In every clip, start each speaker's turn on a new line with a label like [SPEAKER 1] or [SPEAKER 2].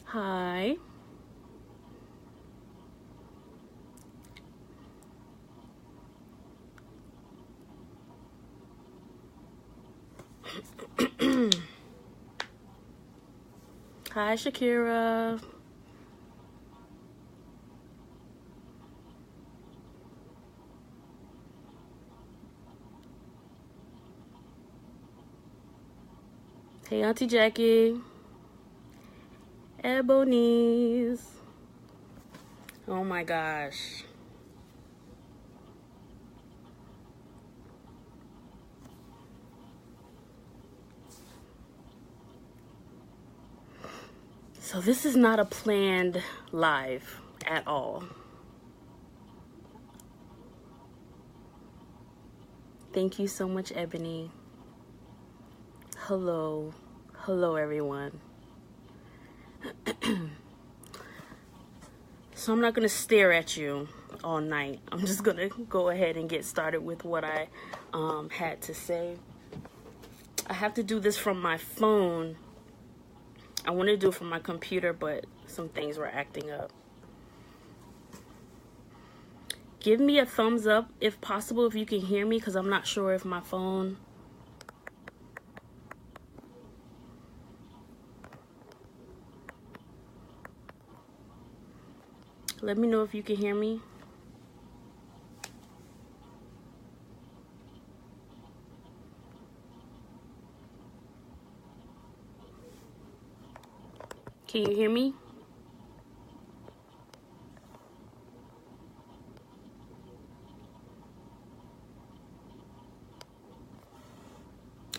[SPEAKER 1] Hi. Hi, Shakira. Hey, Auntie Jackie. Ebony's. Oh my gosh. So this is not a planned live at all. Thank you so much, Ebony. Hello. Hello, everyone. So I'm not going to stare at you all night. I'm just going to go ahead and get started with what I had to say. I have to do this from my phone. I wanted to do it from my computer, but some things were acting up. Give me a thumbs up if possible, if you can hear me, because I'm not sure if my phone... Let me know if you can hear me. Can you hear me?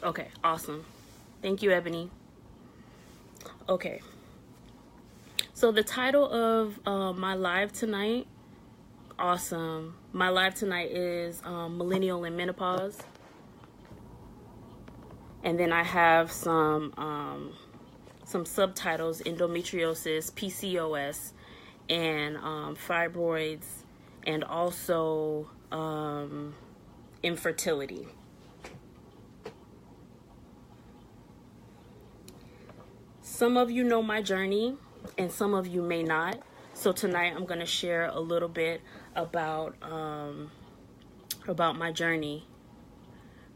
[SPEAKER 1] Okay, awesome. Thank you, Ebony. Okay. So the title of my live tonight, awesome. My live tonight is Millennial in Menopause. And then I have some subtitles: endometriosis, PCOS, and fibroids, and also infertility. Some of you know my journey, and some of you may not. So tonight I'm going to share a little bit about my journey.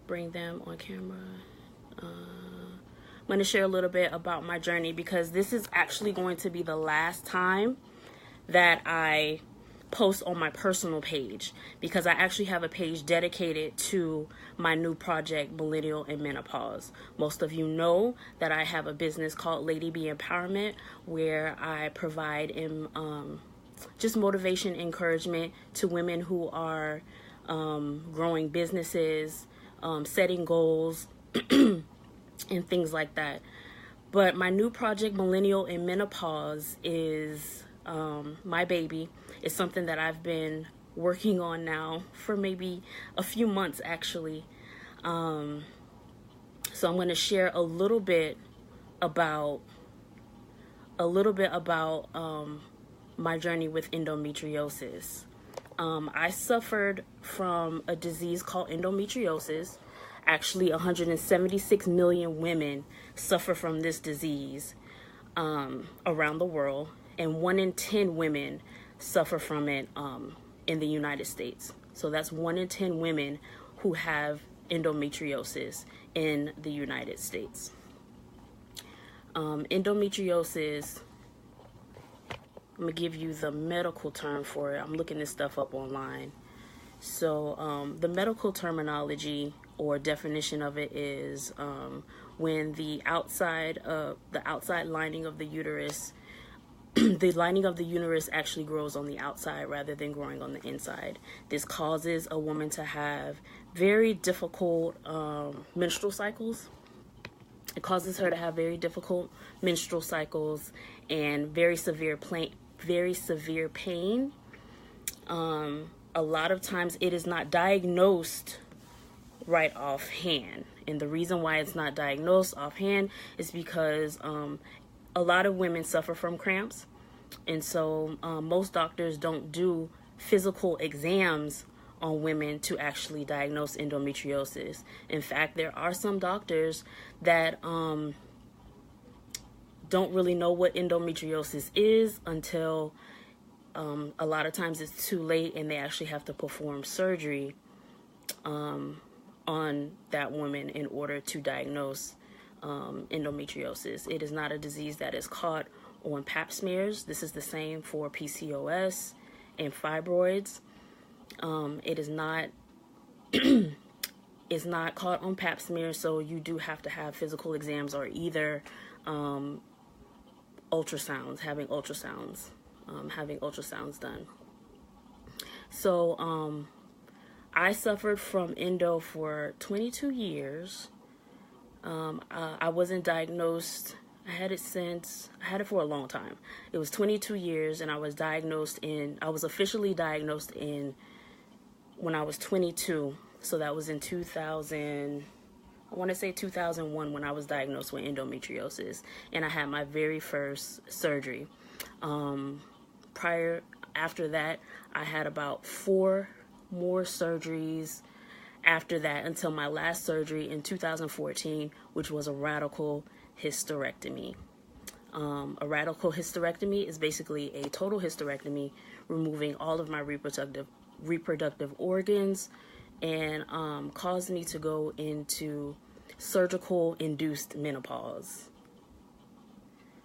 [SPEAKER 1] Bring them on camera. I'm going to share a little bit about my journey, because this is actually going to be the last time that I post on my personal page, because I actually have a page dedicated to my new project, Millennial in Menopause. Most of you know that I have a business called Lady B Empowerment, where I provide just motivation, encouragement to women who are growing businesses, setting goals, and things like that. But my new project, Millennial in Menopause, is my baby. It's something that I've been working on now for maybe a few months, actually. So I'm going to share a little bit about my journey with endometriosis. I suffered from a disease called endometriosis. Actually, 176 million women suffer from this disease around the world, and 1 in 10 women suffer from it in the United States. So that's 1 in 10 women who have endometriosis in the United States. Endometriosis, I'm going to give you the medical term for it. I'm looking this stuff up online. So the medical terminology or definition of it is when the outside lining of the uterus, the lining of the uterus actually grows on the outside rather than growing on the inside. This causes a woman to have very difficult menstrual cycles. It causes her to have very difficult menstrual cycles and very severe pain. A lot of times it is not diagnosed right offhand. And the reason why it's not diagnosed offhand is because a lot of women suffer from cramps. And so most doctors don't do physical exams on women to actually diagnose endometriosis. In fact, there are some doctors that don't really know what endometriosis is until a lot of times it's too late and they actually have to perform surgery on that woman in order to diagnose endometriosis. It is not a disease that is caught on pap smears. This is the same for PCOS and fibroids. It is not it's not caught on pap smears, so you do have to have physical exams or either ultrasounds, having ultrasounds done. So I suffered from endo for 22 years. I wasn't diagnosed. I had it for a long time. It was 22 years, and I was officially diagnosed when I was 22. So that was in 2000, I want to say 2001, when I was diagnosed with endometriosis, and I had my very first surgery. After that, I had about 4 more surgeries after that until my last surgery in 2014, which was a radical hysterectomy. A radical hysterectomy is basically a total hysterectomy, removing all of my reproductive organs, and caused me to go into surgical induced menopause.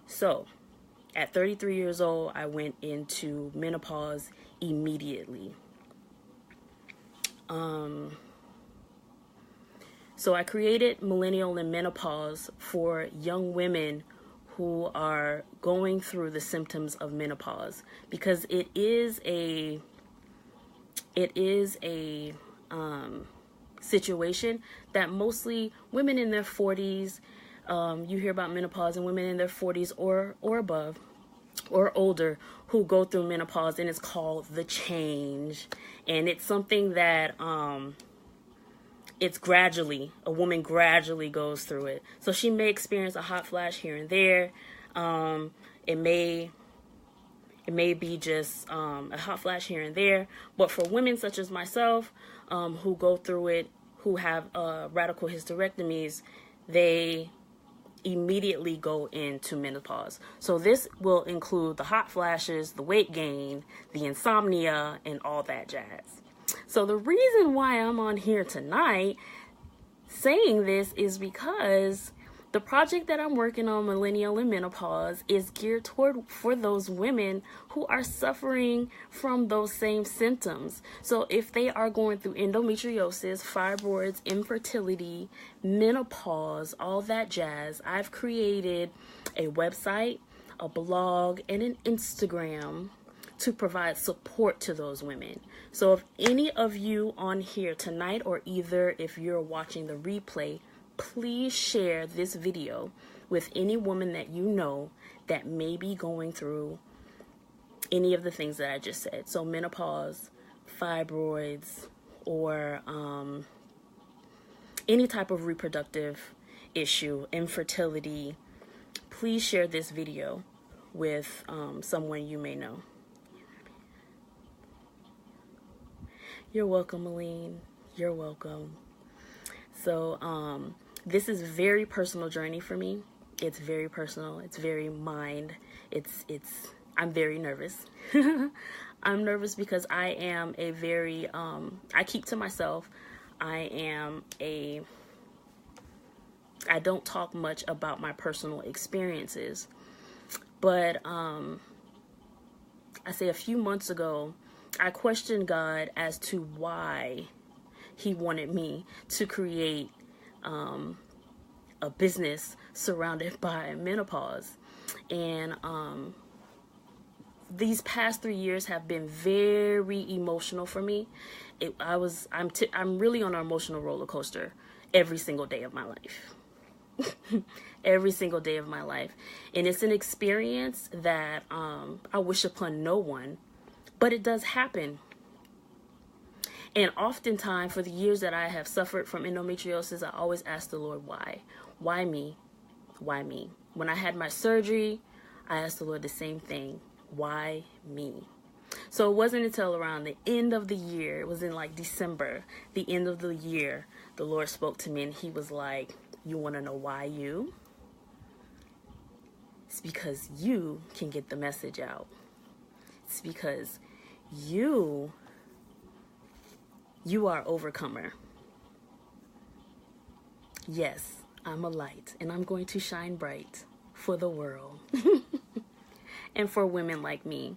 [SPEAKER 1] So at 33 years old, I went into menopause immediately. So I created Millennial In Menopause for young women who are going through the symptoms of menopause, because it is a situation that mostly women in their 40s, you hear about menopause and women in their 40s or above or older who go through menopause, and it's called the change. And it's something that a woman gradually goes through it. So she may experience a hot flash here and there. It may be just a hot flash here and there. But for women such as myself, who go through it, who have radical hysterectomies, they immediately go into menopause. So this will include the hot flashes, the weight gain, the insomnia, and all that jazz. So the reason why I'm on here tonight saying this is because the project that I'm working on, Millennial In Menopause, is geared for those women who are suffering from those same symptoms. So if they are going through endometriosis, fibroids, infertility, menopause, all that jazz, I've created a website, a blog, and an Instagram to provide support to those women. So if any of you on here tonight, or either if you're watching the replay, please share this video with any woman that you know that may be going through any of the things that I just said. So menopause, fibroids, or any type of reproductive issue, infertility. Please share this video with someone you may know. You're welcome, Aline. You're welcome. So this is a very personal journey for me. It's very personal. It's very mind. I'm very nervous. I'm nervous because I am a very, I keep to myself. I don't talk much about my personal experiences. But I say a few months ago, I questioned God as to why He wanted me to create a business surrounded by menopause. And these past 3 years have been very emotional for me. I'm really on an emotional roller coaster every single day of my life. Every single day of my life. And it's an experience that I wish upon no one, but it does happen. And oftentimes, for the years that I have suffered from endometriosis, I always ask the Lord, why? Why me? Why me? When I had my surgery, I asked the Lord the same thing. Why me? So it wasn't until around the end of the year, it was in like December, the end of the year, the Lord spoke to me and He was like, you want to know why you? It's because you can get the message out. It's because you are overcomer. Yes, I'm a light, and I'm going to shine bright for the world and for women like me.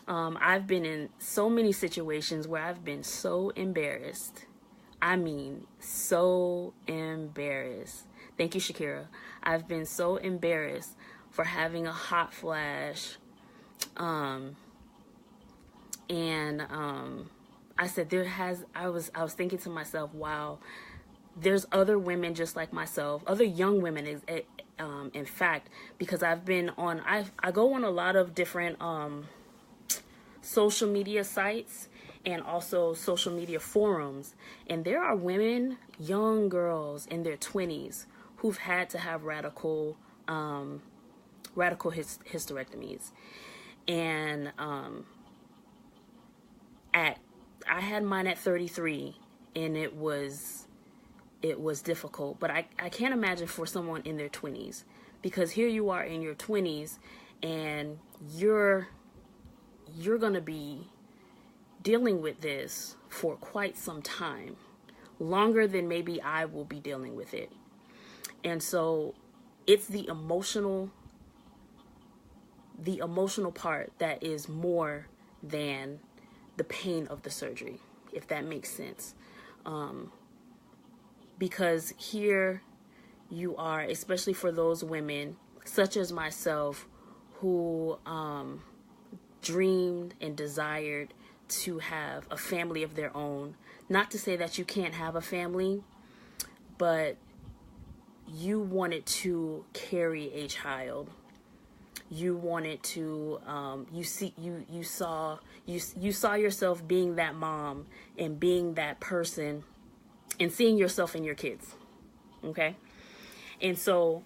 [SPEAKER 1] I've been in so many situations where I've been so embarrassed. I mean, so embarrassed. Thank you, Shakira. I've been so embarrassed for having a hot flash. I said I was thinking to myself, wow, there's other women just like myself, other young women, in fact, because I've been on, I go on a lot of different social media sites and also social media forums, and there are women, young girls in their 20s who've had to have radical hysterectomies. And I had mine at 33, and it was difficult, but I can't imagine for someone in their 20s, because here you are in your 20s and you're going to be dealing with this for quite some time, longer than maybe I will be dealing with it. And so it's the emotional part that is more than the pain of the surgery, if that makes sense. Because here you are, especially for those women such as myself who dreamed and desired to have a family of their own. Not to say that you can't have a family, but you wanted to carry a child. You wanted to, you saw yourself being that mom and being that person and seeing yourself in your kids. Okay. And so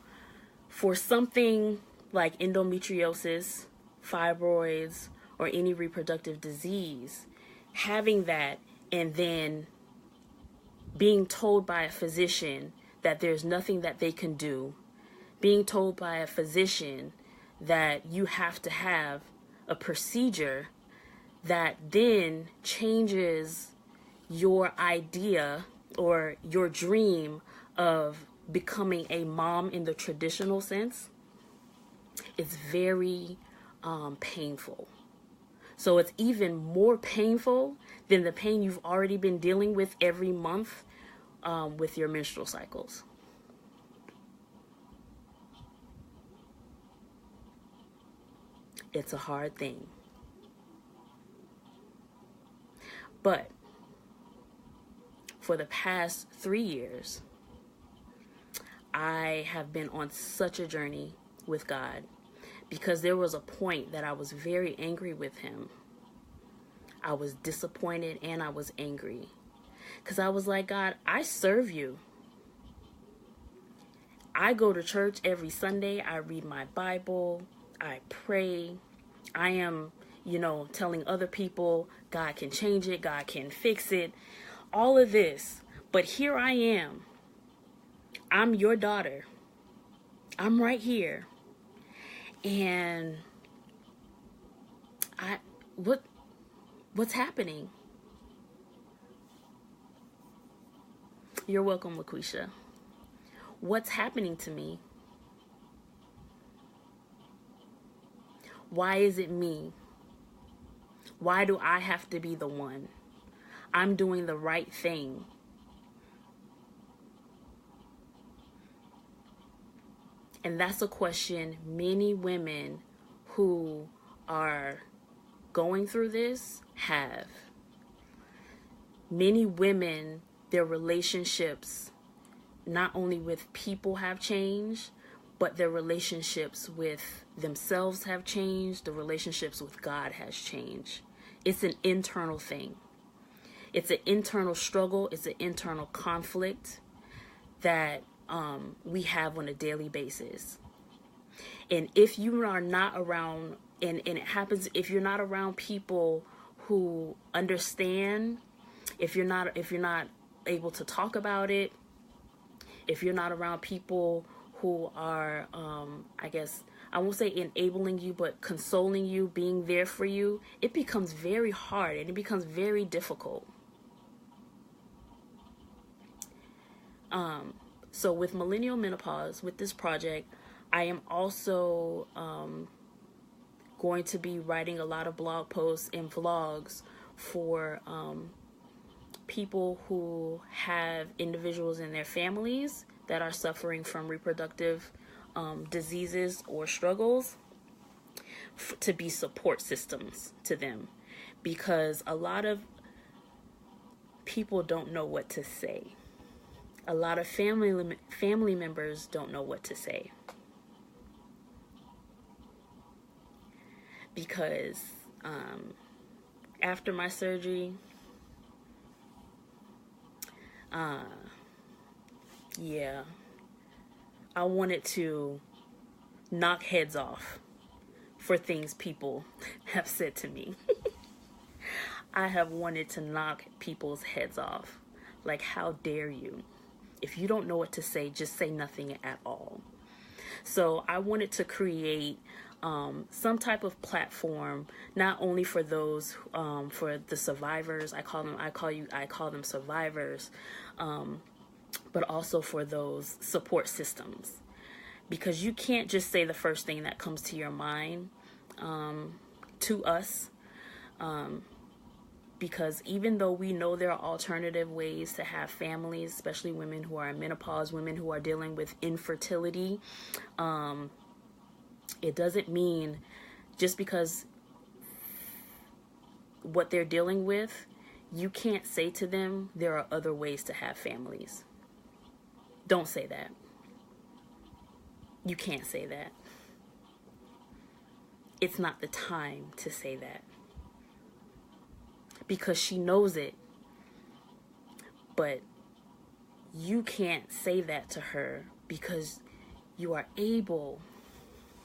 [SPEAKER 1] for something like endometriosis, fibroids, or any reproductive disease, having that and then being told by a physician that there's nothing that they can do, being told by a physician that you have to have a procedure that then changes your idea or your dream of becoming a mom in the traditional sense, it's very painful. So it's even more painful than the pain you've already been dealing with every month with your menstrual cycles. It's a hard thing. But for the past 3 years, I have been on such a journey with God, because there was a point that I was very angry with him. I was disappointed and I was angry, because I was like, God, I serve you. I go to church every Sunday. I read my Bible. I pray. I am, telling other people God can change it. God can fix it. All of this. But here I am. I'm your daughter. I'm right here. And what's happening? You're welcome, LaQuisha. What's happening to me? Why is it me? Why do I have to be the one? I'm doing the right thing. And that's a question many women who are going through this have. Many women, their relationships, not only with people have changed, but their relationships with themselves have changed. The relationships with God has changed. It's an internal thing. It's an internal struggle. It's an internal conflict that we have on a daily basis. And if you are not around, and it happens if you're not around people who understand, if you're not able to talk about it, if you're not around people who are, I won't say enabling you, but consoling you, being there for you, it becomes very hard and it becomes very difficult. So with Millennial Menopause, with this project, I am also going to be writing a lot of blog posts and vlogs for people who have individuals in their families that are suffering from reproductive diseases or struggles, to be support systems to them, because a lot of people don't know what to say. A lot of family members don't know what to say, because after my surgery, yeah, I wanted to knock heads off for things people have said to me. I have wanted to knock people's heads off. Like, how dare you? If you don't know what to say, just say nothing at all. So I wanted to create some type of platform, not only for those, for the survivors. I call them survivors, but also for those support systems, because you can't just say the first thing that comes to your mind to us. Because even though we know there are alternative ways to have families, especially women who are in menopause, women who are dealing with infertility, it doesn't mean just because what they're dealing with, you can't say to them there are other ways to have families. Don't say that. You can't say that. It's not the time to say that, because she knows it, but you can't say that to her because you are able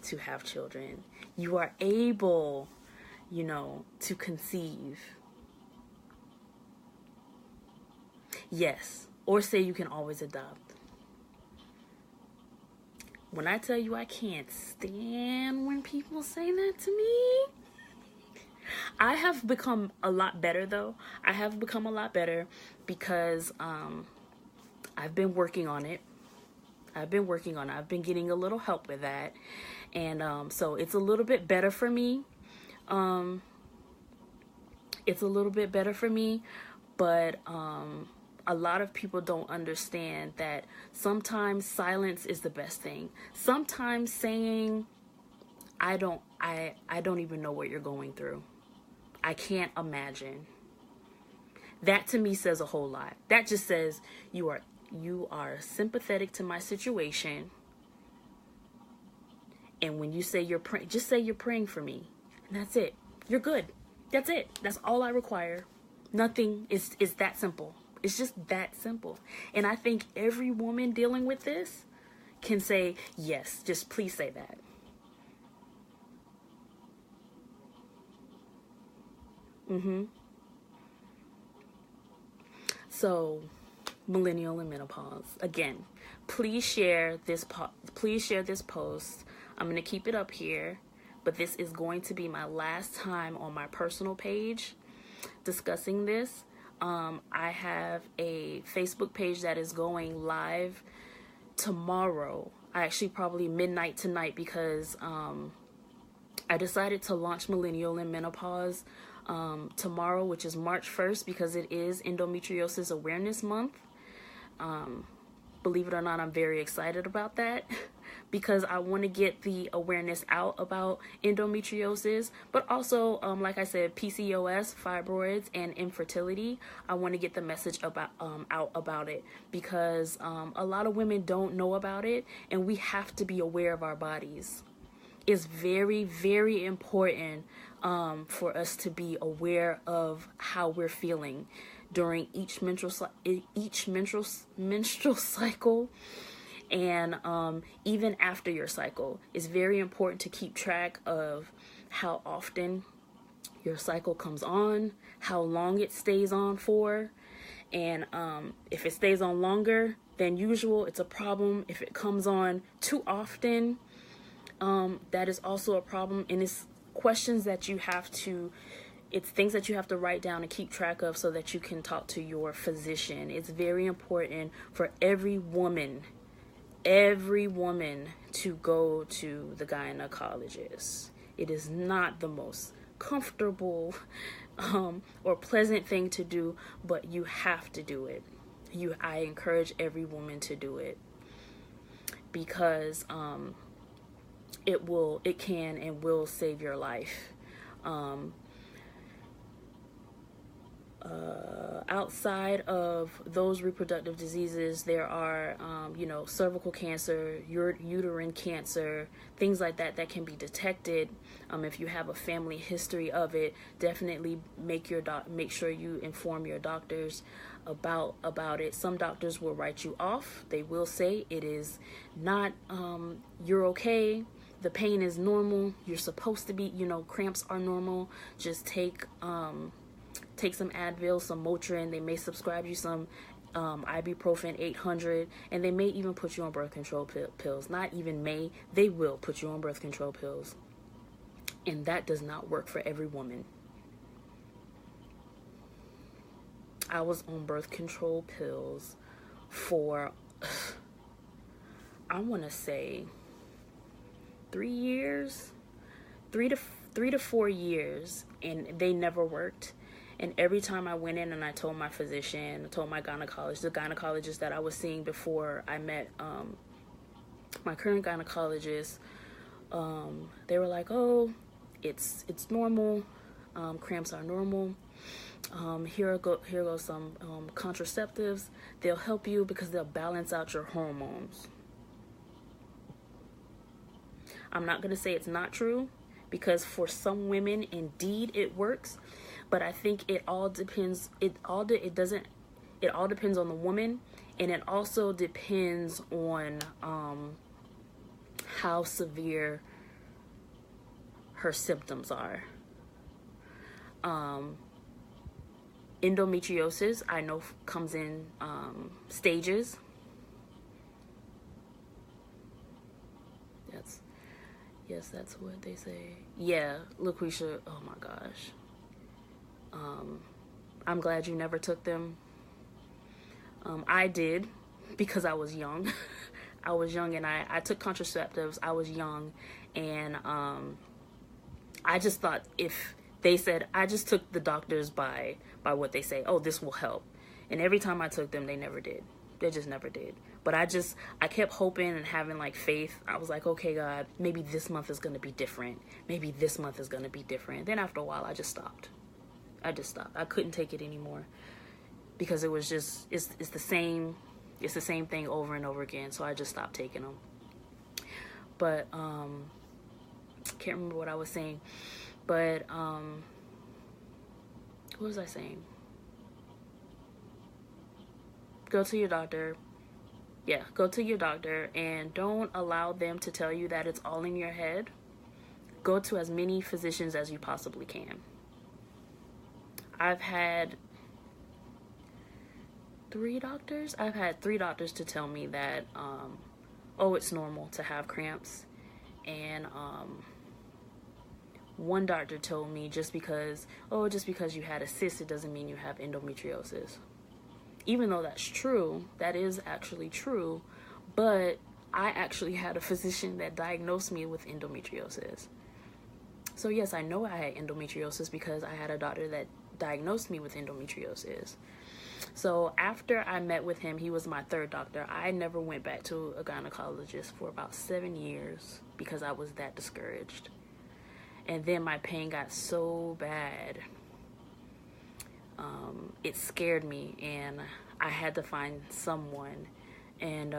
[SPEAKER 1] to have children. You are able, to conceive. Yes, or say you can always adopt. When I tell you I can't stand when people say that to me, I have become a lot better, though. I have become a lot better because I've been working on it. I've been getting a little help with that. And so it's a little bit better for me. But a lot of people don't understand that sometimes silence is the best thing. Sometimes saying, I don't even know what you're going through. I can't imagine. That to me says a whole lot. That just says you are sympathetic to my situation. And when you say you're praying, just say you're praying for me. And that's it. You're good. That's it. That's all I require. Nothing is that simple. It's just that simple. And I think every woman dealing with this can say, yes, just please say that. So, Millennial in Menopause. Again, please share this post. I'm going to keep it up here, but this is going to be my last time on my personal page discussing this. I have a Facebook page that is going live tomorrow. Actually, probably midnight tonight, because I decided to launch Millennial in Menopause tomorrow, which is March 1st, because it is Endometriosis Awareness Month. Believe it or not, I'm very excited about that because I want to get the awareness out about endometriosis, but also, like I said, PCOS, fibroids, and infertility. I want to get the message out about it, because a lot of women don't know about it, and we have to be aware of our bodies. It's very, very important for us to be aware of how we're feeling during each menstrual cycle, and even after your cycle. It's very important to keep track of how often your cycle comes on, how long it stays on for, and if it stays on longer than usual, it's a problem. If it comes on too often, that is also a problem, and it's questions that you have to, it's things that you have to write down and keep track of so that you can talk to your physician. It's very important for every woman to go to the gynecologist. It is not the most comfortable or pleasant thing to do, but you have to do it. I encourage every woman to do it, because it can and will save your life. Outside of those reproductive diseases, there are, cervical cancer, uterine cancer, things like that can be detected. If you have a family history of it, definitely make sure you inform your doctors about it. Some doctors will write you off. They will say it is not, you're okay. The pain is normal. You're supposed to be, cramps are normal. Just take some Advil, some Motrin. They may prescribe you some ibuprofen 800, and they may even put you on birth control pills. Not even may, they will put you on birth control pills. And that does not work for every woman. I was on birth control pills for, I want to say 3 years, 3 to 4 years, and they never worked. And every time I went in and I told my physician, I told my gynecologist, the gynecologist that I was seeing before I met my current gynecologist, they were like, oh, it's normal, cramps are normal. Here goes some contraceptives. They'll help you because they'll balance out your hormones. I'm not going to say it's not true, because for some women, indeed, it works. But I think it all depends. It all depends on the woman, and it also depends on how severe her symptoms are. Endometriosis, I know, comes in stages. That's what they say. Yeah, LaQuisha, oh my gosh. I'm glad you never took them. I did, because I was young. I was young, and I took contraceptives. I was young, and I just thought, if they said, I just took the doctors by what they say. Oh, this will help. And every time I took them, they never did. They just never did. But I kept hoping and having like faith. I was like, okay, God, maybe this month is going to be different. Maybe this month is going to be different. Then after a while, I just stopped. I couldn't take it anymore, because it was just, it's the same thing over and over again. So I just stopped taking them. But, can't remember what I was saying, but, what was I saying? Go to your doctor. Yeah, go to your doctor, and don't allow them to tell you that it's all in your head. Go to as many physicians as you possibly can. I've had 3 doctors. I've had 3 doctors to tell me that, it's normal to have cramps. And one doctor told me just because you had a cyst, it doesn't mean you have endometriosis. Even though that's true, that is actually true, but I actually had a physician that diagnosed me with endometriosis. So yes, I know I had endometriosis because I had a doctor that diagnosed me with endometriosis. So after I met with him, he was my 3rd doctor. I never went back to a gynecologist for about 7 years because I was that discouraged. And then my pain got so bad, it scared me, and I had to find someone. And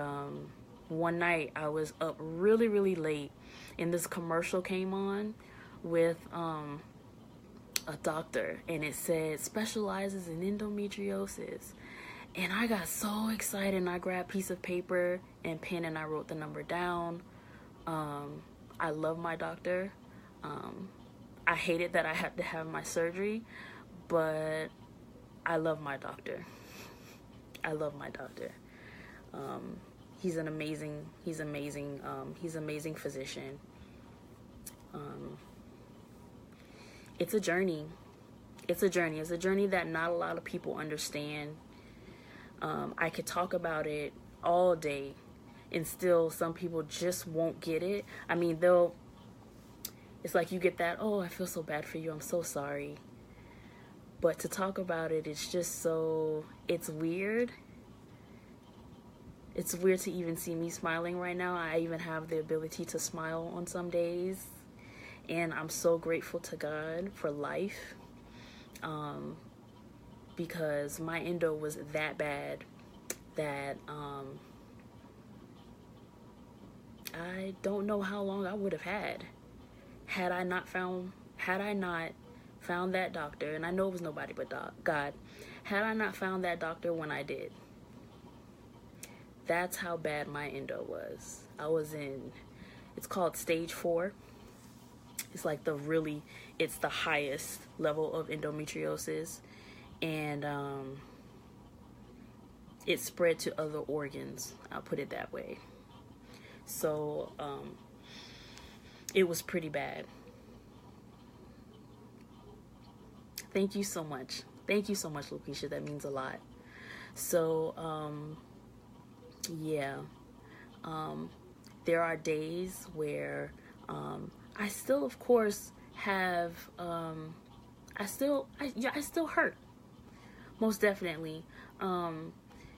[SPEAKER 1] one night I was up really, really late, and this commercial came on with a doctor, and it said specializes in endometriosis. And I got so excited, and I grabbed a piece of paper and pen, and I wrote the number down. I love my doctor. I hated that I had to have my surgery, but I love my doctor. I love my doctor. He's an amazing physician. It's a journey. It's a journey. It's a journey that not a lot of people understand. I could talk about it all day, and still some people just won't get it. I mean, it's like you get that, oh, I feel so bad for you, I'm so sorry. But to talk about it, it's just so, it's weird. It's weird to even see me smiling right now. I even have the ability to smile on some days. And I'm so grateful to God for life. Because my endo was that bad that I don't know how long I would have had I not found that doctor. And I know it was nobody but God. Had I not found that doctor when I did. That's how bad my endo was. I was in, it's called stage 4. It's like it's the highest level of endometriosis. And it spread to other organs, I'll put it that way. So it was pretty bad. Thank you so much. Thank you so much, Lucretia. That means a lot. So yeah, there are days where I still, of course, have I still hurt, most definitely.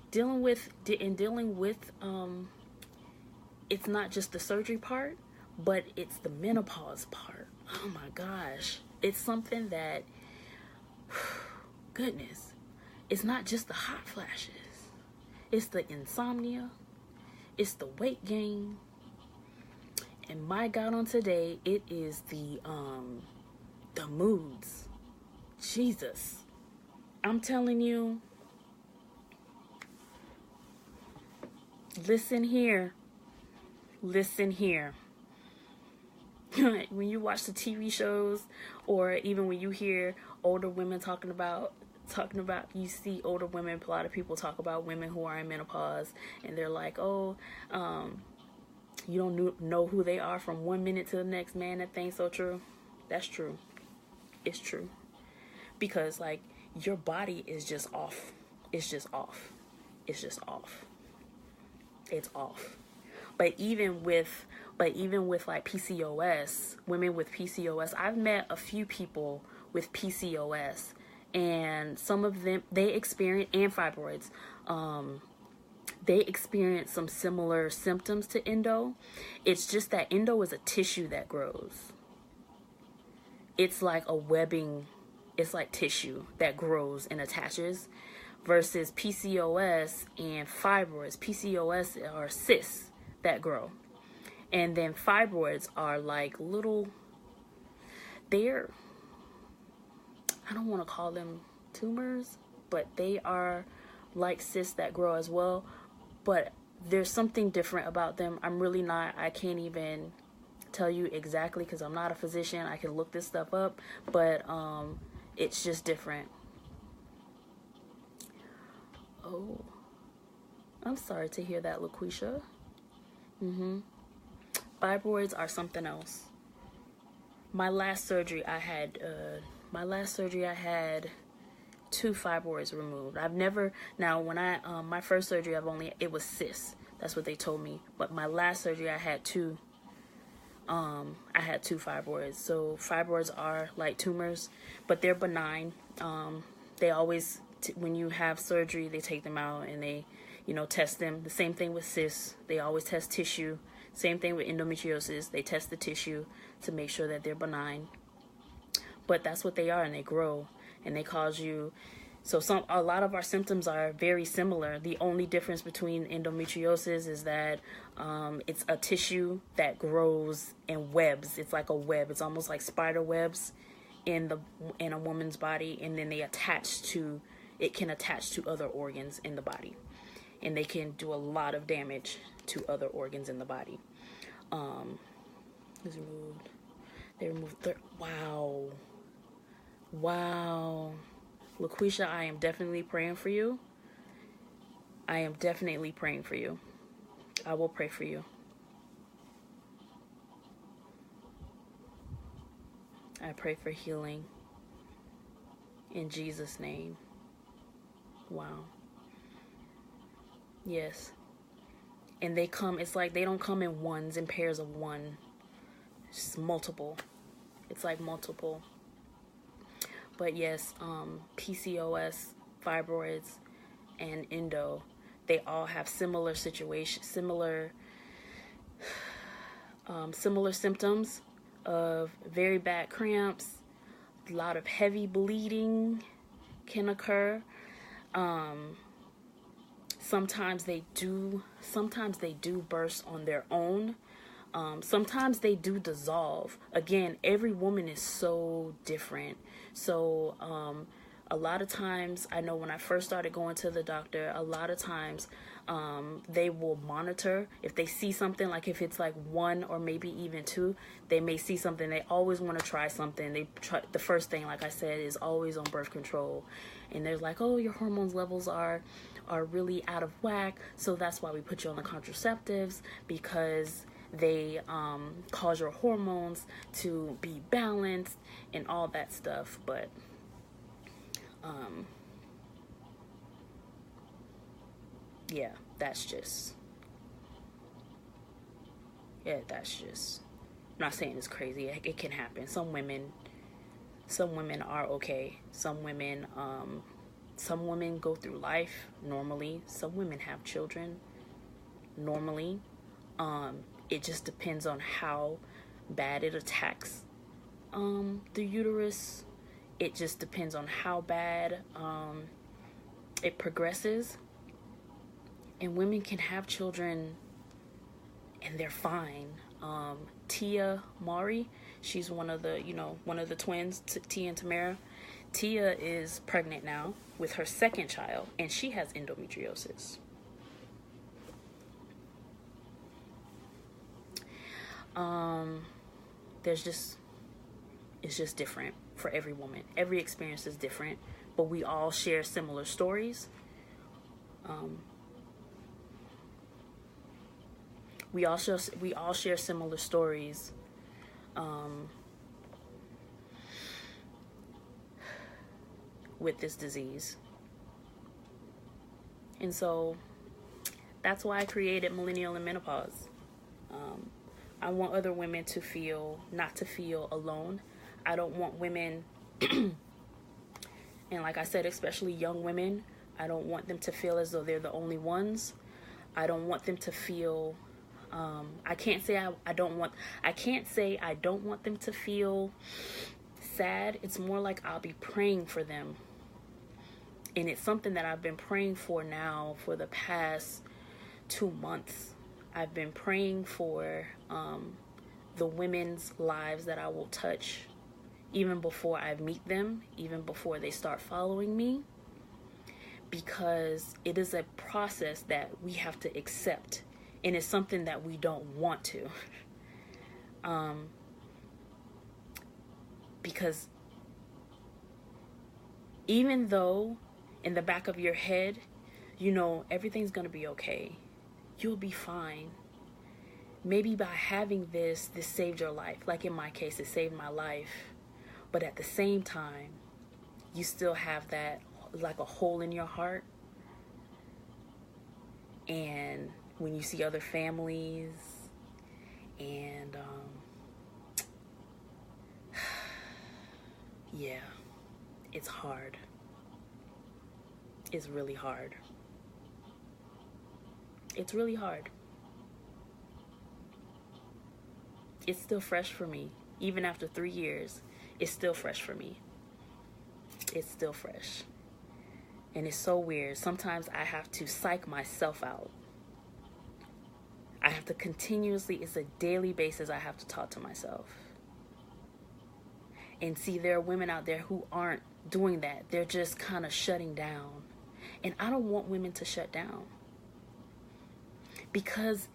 [SPEAKER 1] Dealing with it's not just the surgery part, but it's the menopause part. Oh my gosh, it's something that, goodness, it's not just the hot flashes. It's the insomnia. It's the weight gain. And my God, on today, it is the moods. Jesus. I'm telling you. Listen here. Listen here. When you watch the TV shows, or even when you hear older women talking about, you see older women, a lot of people talk about women who are in menopause, and they're like, oh, you don't know who they are from one minute to the next. Man, that thing's so true. That's true. It's true. Because, like, your body is just off. It's just off. It's just off. It's off. But even with like PCOS, women with PCOS, I've met a few people with PCOS, and some of them, they experience, and fibroids, they experience some similar symptoms to endo. It's just that endo is a tissue that grows. It's like a webbing, it's like tissue that grows and attaches, versus PCOS and fibroids. PCOS are cysts that grow. And then fibroids are like little, I don't want to call them tumors, but they are like cysts that grow as well. But there's something different about them. I can't even tell you exactly because I'm not a physician. I can look this stuff up, but it's just different. Oh, I'm sorry to hear that, LaQuisha. Fibroids are something else. My last surgery, I had 2 fibroids removed. My first surgery, it was cysts. That's what they told me. But my last surgery, I had 2 fibroids. So fibroids are like tumors, but they're benign. They always, when you have surgery, they take them out and they, test them. The same thing with cysts. They always test tissue. Same thing with endometriosis. They test the tissue to make sure that they're benign. But that's what they are, and they grow, and they cause you. So a lot of our symptoms are very similar. The only difference between endometriosis is that it's a tissue that grows and webs. It's like a web. It's almost like spider webs in a woman's body, and then it can attach to other organs in the body, and they can do a lot of damage to other organs in the body. They removed. Wow. LaQuisha, I am definitely praying for you. I will pray for you. I pray for healing in Jesus' name. Wow. Yes. And they come, it's like they don't come in ones, in pairs of one. It's multiple. It's like multiple. But yes, PCOS, fibroids, and endo, they all have similar situations, similar symptoms of very bad cramps. A lot of heavy bleeding can occur. Sometimes they do burst on their own. Sometimes they do dissolve. Again, every woman is so different. So a lot of times, I know when I first started going to the doctor, a lot of times they will monitor. If they see something, like if it's like 1 or maybe even 2, they may see something. They always want to try something. The first thing, like I said, is always on birth control. And they're like, oh, your hormones levels are really out of whack. So that's why we put you on the contraceptives, because they cause your hormones to be balanced and all that stuff. But yeah, that's just I'm not saying it's crazy. It can happen. Some women are okay. Some women go through life normally. Some women have children normally. It just depends on how bad it attacks the uterus. It just depends on how bad it progresses. And women can have children and they're fine. Tia Mari, she's one of the twins, Tia and Tamara. Tia is pregnant now with her second child, and she has endometriosis. It's just different for every woman. Every experience is different, but we all share similar stories. We all share similar stories. With this disease. And so that's why I created Millennial In Menopause. I want other women not to feel alone. I don't want women, and like I said, especially young women, I don't want them to feel as though they're the only ones. I don't want them to feel, I can't say I don't want them to feel sad. It's more like I'll be praying for them. And it's something that I've been praying for now for the past 2 months. I've been praying for the women's lives that I will touch, even before I meet them, even before they start following me, because it is a process that we have to accept, and it's something that we don't want to. Because even though in the back of your head, you know, everything's going to be okay. You'll be fine. Maybe by having this saved your life. Like in my case, it saved my life. But at the same time, you still have that, like a hole in your heart. And when you see other families and, yeah, it's hard. It's really hard. It's really hard. It's still fresh for me. Even after 3 years, it's still fresh for me. It's still fresh. And it's so weird. Sometimes I have to psych myself out. I have to continuously, it's a daily basis, I have to talk to myself. And see, there are women out there who aren't doing that. They're just kind of shutting down. And I don't want women to shut down. Because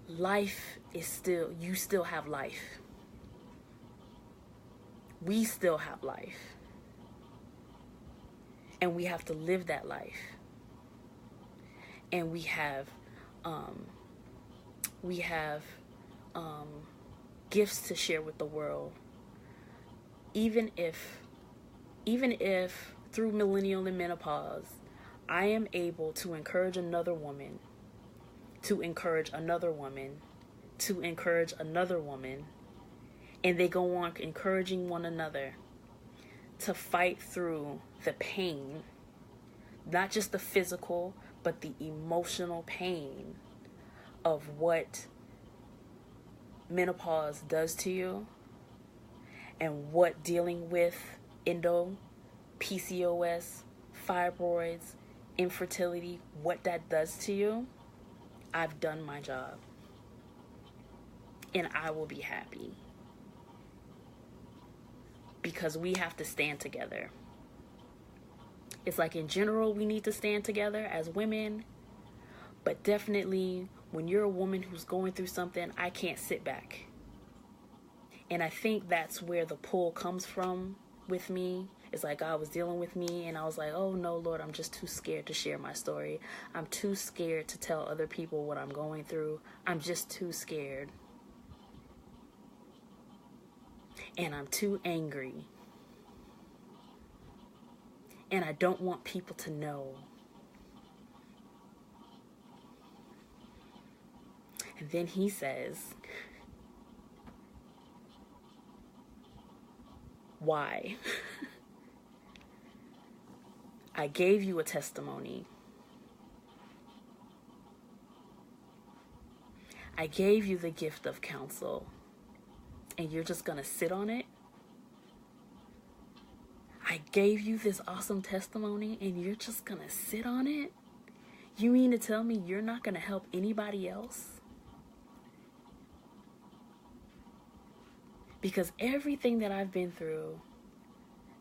[SPEAKER 1] life is still, you still have life. We still have life. And we have to live that life. And we have gifts to share with the world. even if through Millennial in Menopause, I am able to encourage another woman, to encourage another woman, to encourage another woman, and they go on encouraging one another to fight through the pain, not just the physical, but the emotional pain of what menopause does to you, and what dealing with PCOS, fibroids, infertility, what that does to you. I've done my job, and I will be happy, because we have to stand together. It's like in general, we need to stand together as women, but definitely when you're a woman who's going through something, I can't sit back. And I think that's where the pull comes from with me. It's like God was dealing with me, and I was like, oh no, Lord, I'm just too scared to share my story. I'm too scared to tell other people what I'm going through. I'm just too scared. And I'm too angry. And I don't want people to know. And then he says, why? I gave you a testimony. I gave you the gift of counsel, and you're just gonna sit on it? I gave you this awesome testimony, and you're just gonna sit on it? You mean to tell me you're not gonna help anybody else? Because everything that I've been through,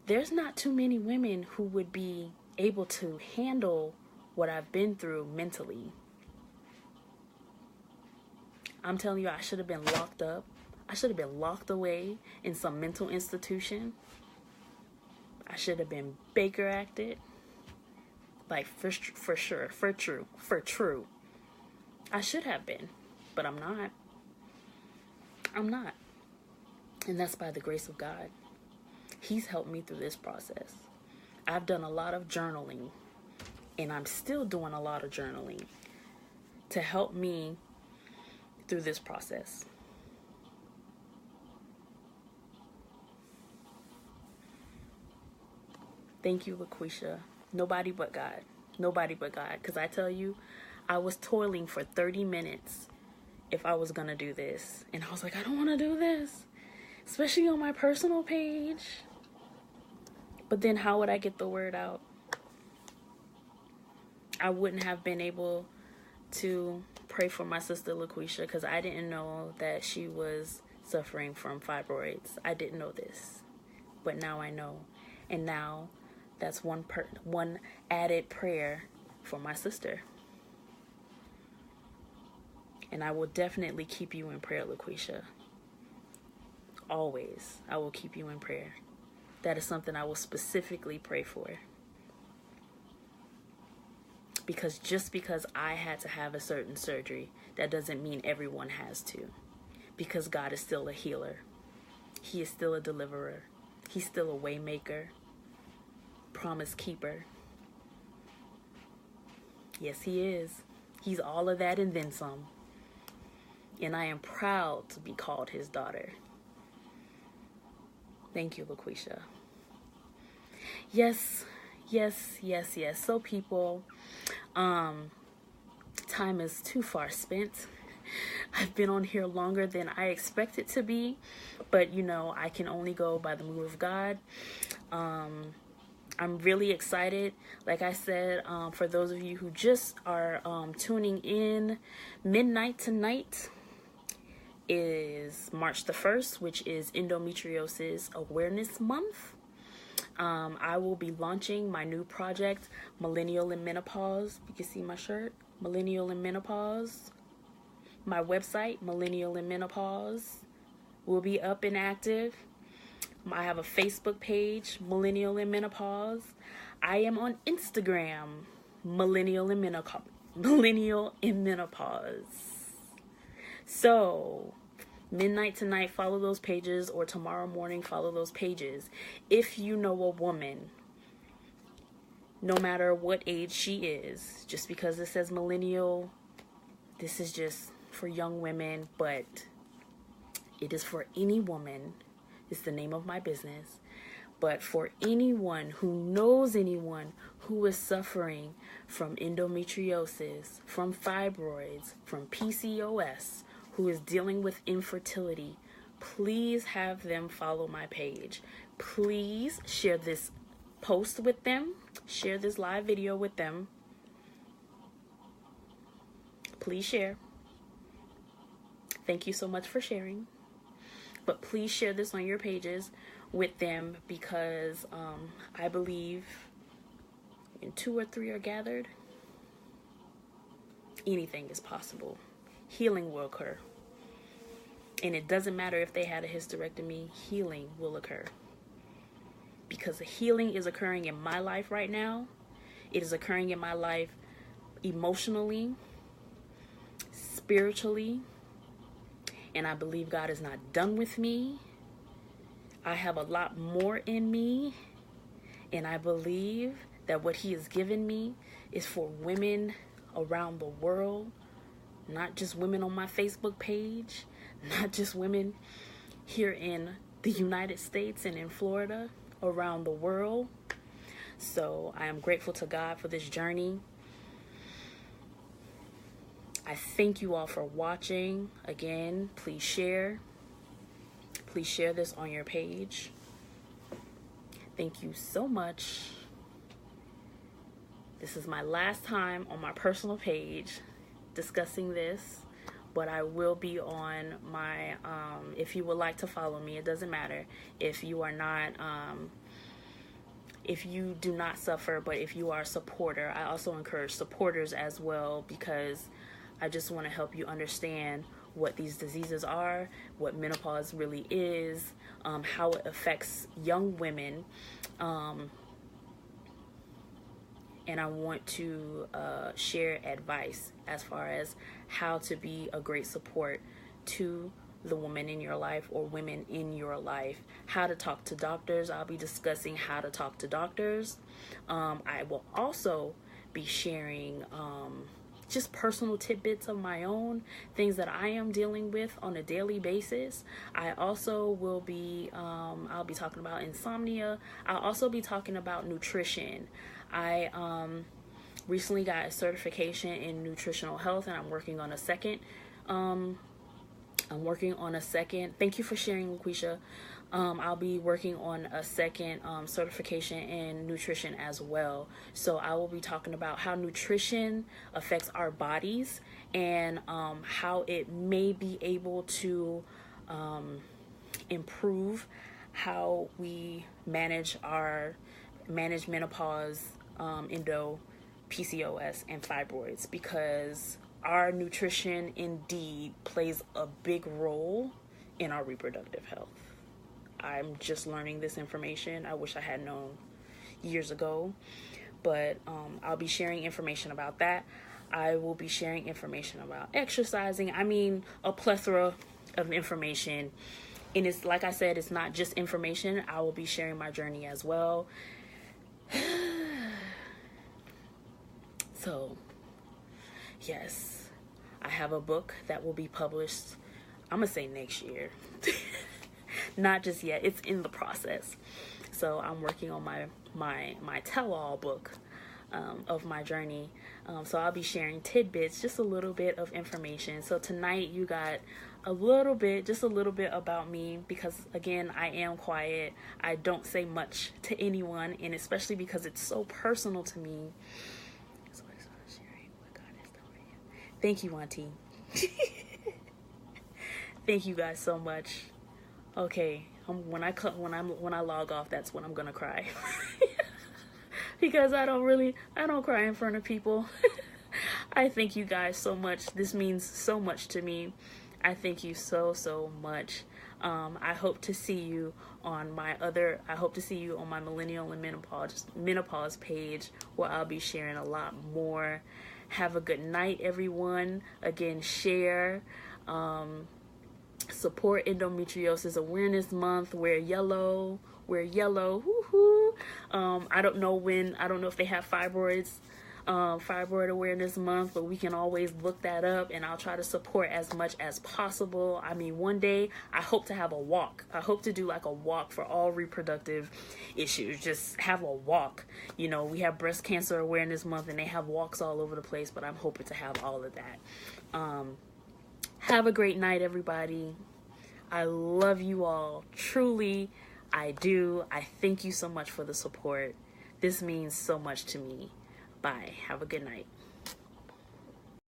[SPEAKER 1] there's not too many women who would be able to handle what I've been through mentally. I'm telling you, I should have been locked up. I should have been locked away in some mental institution. I should have been Baker acted. Like for sure, for true. I should have been, but I'm not. I'm not. And that's by the grace of God. He's helped me through this process. I've done a lot of journaling, and I'm still doing a lot of journaling to help me through this process. Thank you, LaQuisha. Nobody but God. Nobody but God. Because I tell you, I was toiling for 30 minutes if I was going to do this. And I was like, I don't want to do this, especially on my personal page. But then how would I get the word out? I wouldn't have been able to pray for my sister LaQuisha because I didn't know that she was suffering from fibroids. I didn't know this, but now I know. And now that's one added prayer for my sister. And I will definitely keep you in prayer, LaQuisha. Always, I will keep you in prayer. That is something I will specifically pray for. Because just because I had to have a certain surgery, that doesn't mean everyone has to. Because God is still a healer. He is still a deliverer. He's still a way maker, promise keeper. Yes, he is. He's all of that and then some. And I am proud to be called his daughter. Thank you, LaQuisha. Yes. So people, time is too far spent. I've been on here longer than I expected to be, but you know, I can only go by the move of God. I'm really excited. Like I said, for those of you who just are tuning in, midnight tonight is March the 1st, which is Endometriosis Awareness Month. I will be launching my new project, Millennial in Menopause. You can see my shirt, Millennial in Menopause. My website, Millennial in Menopause, will be up and active. I have a Facebook page, Millennial in Menopause. I am on Instagram, Millennial in Menopause. So, midnight tonight, follow those pages, or tomorrow morning, follow those pages. If you know a woman, no matter what age she is, just because it says millennial, this is just for young women, but it is for any woman. It's the name of my business. But for anyone who knows anyone who is suffering from endometriosis, from fibroids, from PCOS, who is dealing with infertility, please have them follow my page. Please share this post with them. Share this live video with them. Please share. Thank you so much for sharing. But please share this on your pages with them, because I believe when 2 or 3 are gathered, anything is possible. Healing will occur. And it doesn't matter if they had a hysterectomy, healing will occur. Because the healing is occurring in my life right now. It is occurring in my life emotionally, spiritually, and I believe God is not done with me. I have a lot more in me, and I believe that what He has given me is for women around the world, not just women on my Facebook page, not just women here in the United States and in Florida, around the world. So I am grateful to God for this journey. I thank you all for watching. Again, please share. Please share this on your page. Thank you so much. This is my last time on my personal page discussing this, but I will be on my, if you would like to follow me, it doesn't matter if you are not, if you do not suffer, but if you are a supporter, I also encourage supporters as well, because I just want to help you understand what these diseases are, what menopause really is, how it affects young women, and I want to share advice as far as how to be a great support to the woman in your life or women in your life, how to talk to doctors. I'll be discussing how to talk to doctors. I will also be sharing just personal tidbits of my own, things that I am dealing with on a daily basis. I also will be, I'll be talking about insomnia. I'll also be talking about nutrition. I recently got a certification in nutritional health, and I'm working on a second. Thank you for sharing, LaQuisha. I'll be working on a second certification in nutrition as well. So I will be talking about how nutrition affects our bodies, and how it may be able to improve how we manage menopause, PCOS, and fibroids, because our nutrition indeed plays a big role in our reproductive health. I'm just learning this information. I wish I had known years ago, but I'll be sharing information about that. I will be sharing information about exercising. I mean, a plethora of information. And it's like I said, it's not just information. I will be sharing my journey as well. So, yes, I have a book that will be published, I'm going to say next year. Not just yet. It's in the process. So I'm working on my tell-all book of my journey. So I'll be sharing tidbits, just a little bit of information. So tonight you got just a little bit about me, because again, I am quiet. I don't say much to anyone, and especially because it's so personal to me. So I started sharing what God has done for you. Thank you, Auntie. Thank you guys so much. Okay, when I log off, that's when I'm gonna cry. Because I don't cry in front of people. I thank you guys so much. This means so much to me. I thank you so much. I hope to see you on my Millennial In Menopause page, where I'll be sharing a lot more. Have a good night, everyone. Again, share. Support Endometriosis Awareness Month. Wear yellow. Wear yellow. Woohoo! I don't know if they have Fibroid Awareness Month, but we can always look that up, and I'll try to support as much as possible. I mean, one day I hope to have a walk. I hope to do like a walk for all reproductive issues. Just have a walk. You know, we have Breast Cancer Awareness Month, and they have walks all over the place, but I'm hoping to have all of that. Have a great night, everybody. I love you all. Truly, I do. I thank you so much for the support. This means so much to me. Bye. Have a good night.